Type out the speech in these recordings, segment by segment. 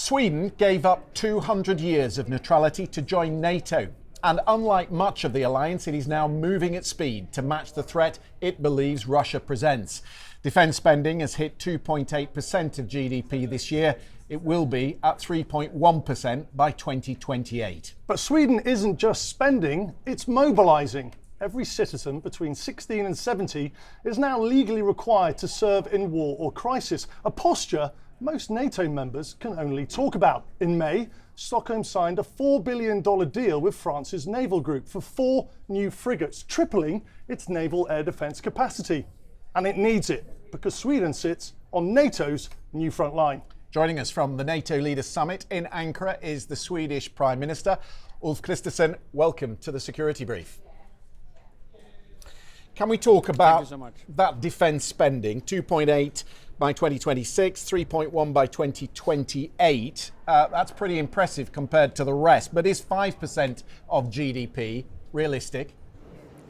Sweden gave up 200 years of neutrality to join Nato. And unlike much of the alliance, it is now moving at speed to match the threat it believes Russia presents. Defence spending has hit 2.8% of GDP this year. It will be at 3.1% by 2028. But Sweden isn't just spending, it's mobilising. Every citizen between 16 and 70 is now legally required to serve in war or crisis, a posture most NATO members can only talk about. In May, Stockholm signed a $4 billion deal with France's naval group for 4 new frigates, tripling its naval air defence capacity. And it needs it, because Sweden sits on NATO's new front line. Joining us from the NATO Leaders Summit in Ankara is the Swedish Prime Minister, Ulf Kristersson. Welcome to the Security Brief. Can we talk about that defence spending, 2.8 by 2026, 3.1 by 2028? That's pretty impressive compared to the rest, but is 5% of GDP realistic?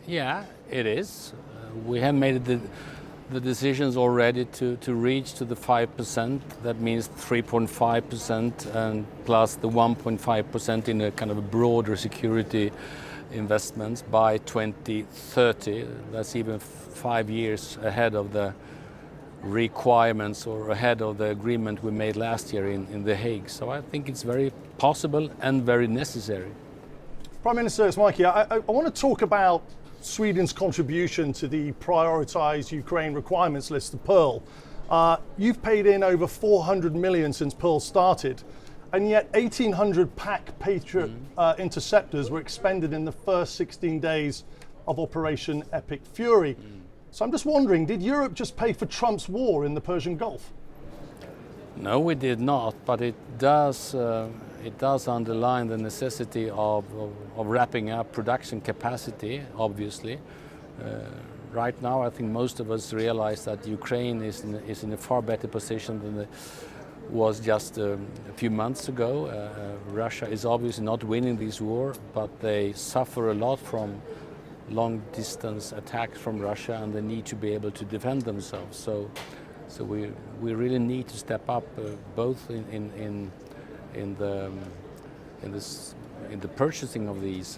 Yeah, it is. We have made the decisions already to reach to the 5%. That means 3.5% and plus the 1.5% in a kind of a broader security investments by 2030. That's even 5 years ahead of the requirements or ahead of the agreement we made last year in The Hague. So I think it's very possible and very necessary. Prime Minister, it's Mikey. I want to talk about Sweden's contribution to the prioritised Ukraine requirements list, the Pearl. You've paid in over 400 million since Pearl started, and yet 1,800 PAC Patriot interceptors were expended in the first 16 days of Operation Epic Fury. So I'm just wondering, did Europe just pay for Trump's war in the Persian Gulf? No, we did not, but it does underline the necessity of wrapping up production capacity, obviously. Right now, I think most of us realize that Ukraine is in a far better position than it was just a few months ago. Russia is obviously not winning this war, but they suffer a lot from long-distance attacks from Russia, and they need to be able to defend themselves. So we really need to step up both in the purchasing of these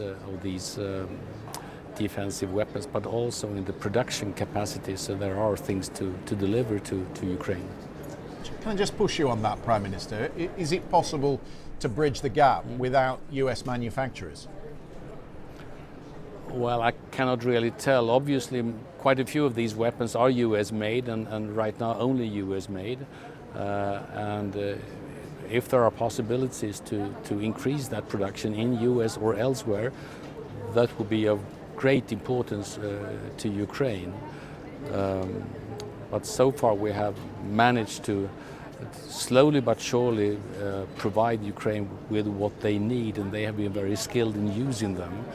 defensive weapons, but also in the production capacity. So there are things to deliver to Ukraine. Can I just push you on that, Prime Minister? Is it possible to bridge the gap without US manufacturers? Well, I cannot really tell. Obviously, quite a few of these weapons are US made, and right now only US made. If there are possibilities to increase that production in US or elsewhere, that would be of great importance to Ukraine. But so far we have managed to slowly but surely provide Ukraine with what they need, and they have been very skilled in using them.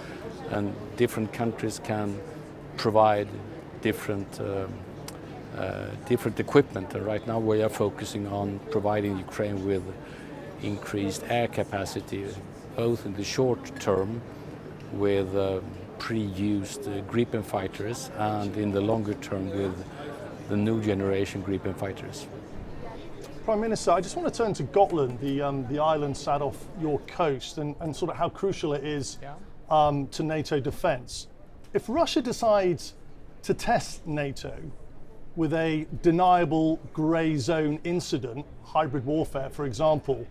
And different countries can provide different equipment. And right now we are focusing on providing Ukraine with increased air capacity, both in the short term with pre-used Gripen fighters, and in the longer term with the new generation Gripen fighters. Prime Minister, I just want to turn to Gotland, the island sat off your coast, and sort of how crucial it is to NATO defence. If Russia decides to test NATO with a deniable grey zone incident, hybrid warfare, for example,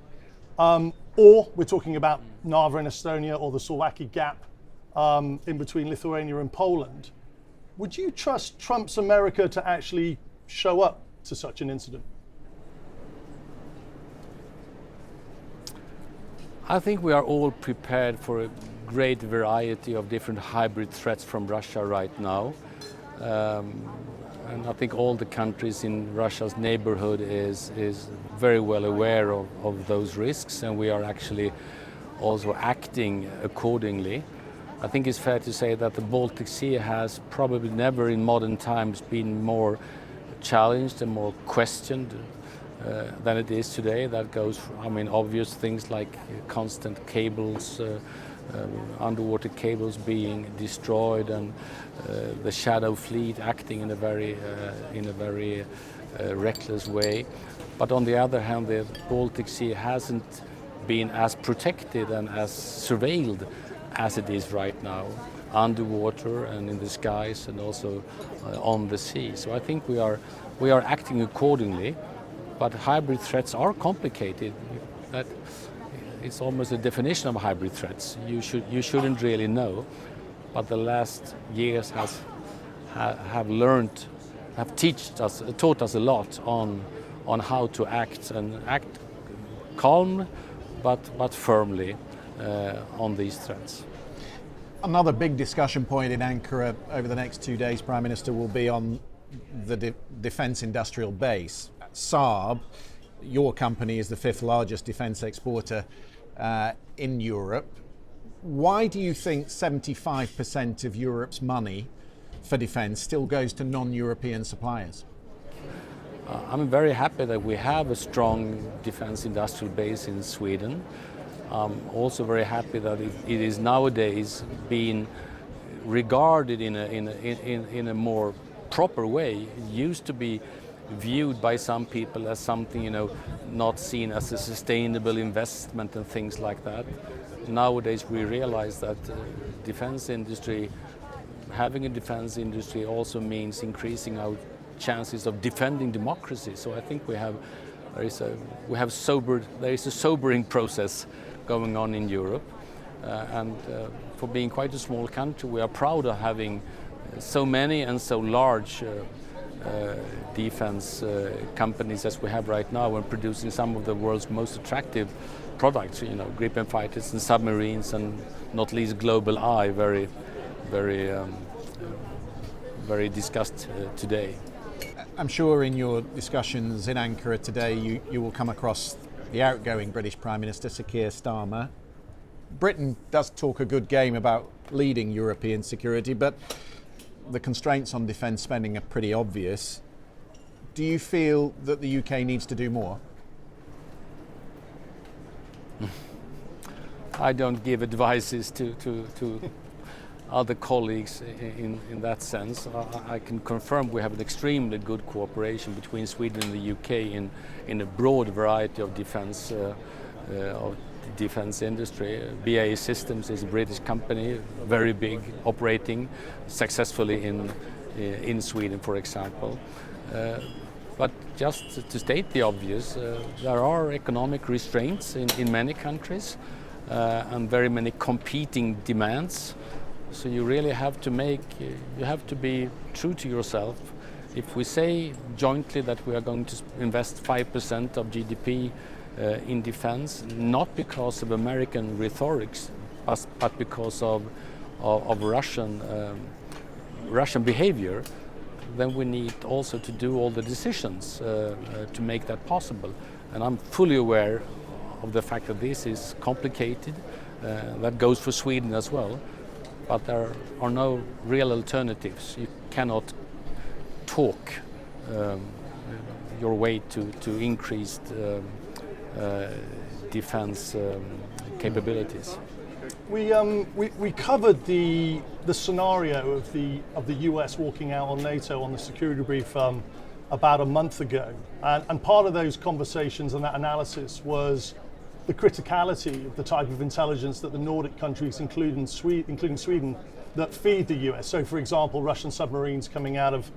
or we're talking about Narva in Estonia or the Slovakia Gap in between Lithuania and Poland, would you trust Trump's America to actually show up to such an incident? I think we are all prepared for a great variety of different hybrid threats from Russia right now. And I think all the countries in Russia's neighborhood is very well aware of those risks, and we are actually also acting accordingly. I think it's fair to say that the Baltic Sea has probably never in modern times been more challenged and more questioned than it is today. That goes, obvious things like constant cables, underwater cables being destroyed, and the shadow fleet acting in a very reckless way. But on the other hand, the Baltic Sea hasn't been as protected and as surveilled as it is right now, underwater and in the skies and also on the sea. So I think we are acting accordingly, but hybrid threats are complicated. That it's almost a definition of hybrid threats. You shouldn't really know, but the last years have taught us a lot on how to act calm but firmly on these threats. Another big discussion point in Ankara over the next 2 days, Prime Minister, will be on the defence industrial base. Saab, your company, is the 5th largest defence exporter in Europe. Why do you think 75% of Europe's money for defence still goes to non-European suppliers? I'm very happy that we have a strong defence industrial base in Sweden. I'm also very happy that it is nowadays being regarded in a more proper way. It used to be viewed by some people as something, not seen as a sustainable investment and things like that. Nowadays we realize that having a defense industry also means increasing our chances of defending democracy. So I think there is a sobering process going on in Europe, and for being quite a small country, we are proud of having so many and so large defense companies as we have right now, and producing some of the world's most attractive products, Gripen fighters and submarines, and not least Global Eye, very, very, very discussed today. I'm sure in your discussions in Ankara today you will come across the outgoing British Prime Minister, Sir Keir Starmer. Britain does talk a good game about leading European security, but the constraints on defence spending are pretty obvious. Do you feel that the UK needs to do more? I don't give advices to other colleagues in that sense. I can confirm we have an extremely good cooperation between Sweden and the UK in a broad variety of defence industry. BAE Systems is a British company, very big, operating successfully in Sweden, for example. But just to state the obvious, there are economic restraints in many countries and very many competing demands. So you really have to be true to yourself. If we say jointly that we are going to invest 5% of GDP in defense, not because of American rhetorics, but because of Russian behavior, then we need also to do all the decisions to make that possible. And I'm fully aware of the fact that this is complicated. That goes for Sweden as well. But there are no real alternatives. You cannot talk your way to increased defense capabilities. We covered the scenario of the US walking out on NATO on the security brief about a month ago, and part of those conversations and that analysis was the criticality of the type of intelligence that the Nordic countries, including Sweden, that feed the US. So, for example, Russian submarines coming out of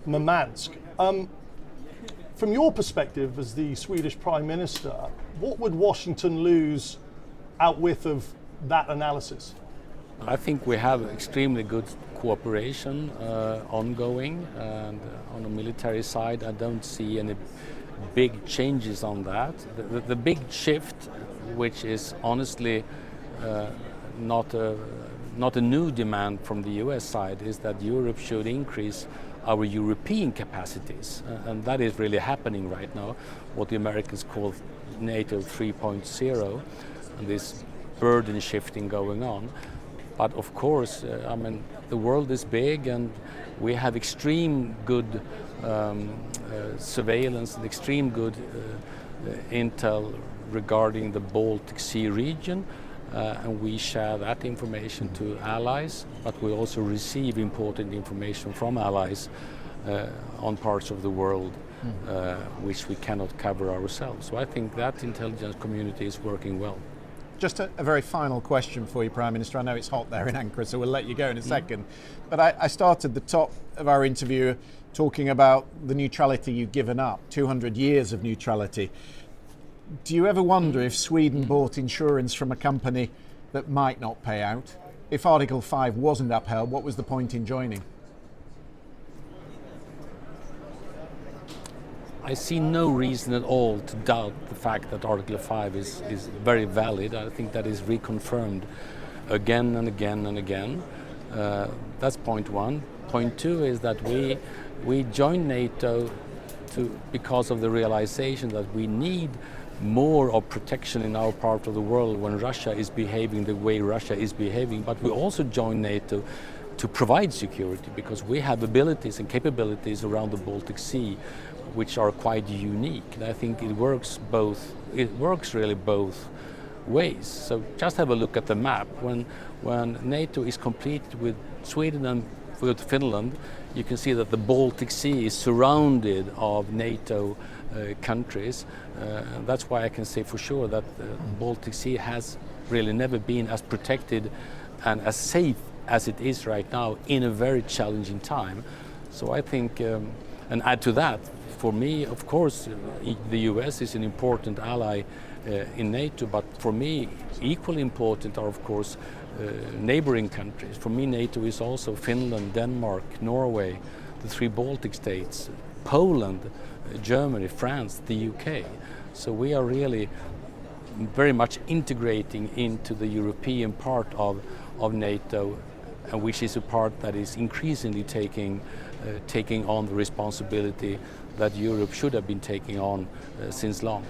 Murmansk. From your perspective as the Swedish Prime Minister, what would Washington lose out with of that analysis? I think we have extremely good cooperation ongoing, and on the military side I don't see any big changes on that. The big shift, which is honestly not a new demand from the US side, is that Europe should increase our European capacities, and that is really happening right now, what the Americans call NATO 3.0, and this burden shifting going on. But of course, the world is big, and we have extreme good surveillance and extreme good intel regarding the Baltic Sea region, and we share that information to allies, but we also receive important information from allies on parts of the world. which we cannot cover ourselves. So I think that intelligence community is working well. Just a very final question for you, Prime Minister. I know it's hot there in Ankara, so we'll let you go in a second. But I started the top of our interview talking about the neutrality you've given up, 200 years of neutrality. Do you ever wonder if Sweden bought insurance from a company that might not pay out? If Article 5 wasn't upheld, what was the point in joining? I see no reason at all to doubt the fact that Article 5 is very valid. I think that is reconfirmed again and again and again. That's point one. Point two is that we joined NATO because of the realization that we need more of protection in our part of the world when Russia is behaving the way Russia is behaving. But we also joined NATO to provide security because we have abilities and capabilities around the Baltic Sea which are quite unique. And I think it works really both ways. So just have a look at the map. When NATO is complete with Sweden and with Finland, you can see that the Baltic Sea is surrounded of NATO countries. That's why I can say for sure that the Baltic Sea has really never been as protected and as safe as it is right now in a very challenging time. So I think, and add to that, for me, of course, the US is an important ally in NATO, but for me, equally important are, of course, neighboring countries. For me, NATO is also Finland, Denmark, Norway, the 3 Baltic states, Poland, Germany, France, the UK. So we are really very much integrating into the European part of NATO, and which is a part that is increasingly taking on the responsibility that Europe should have been taking on since long.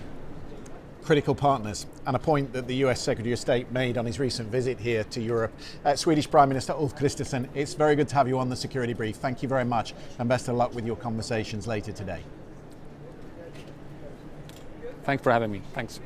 Critical partners, and a point that the US Secretary of State made on his recent visit here to Europe. Swedish Prime Minister Ulf Kristersson, it's very good to have you on the Security Brief. Thank you very much, and best of luck with your conversations later today. Thanks for having me. Thanks.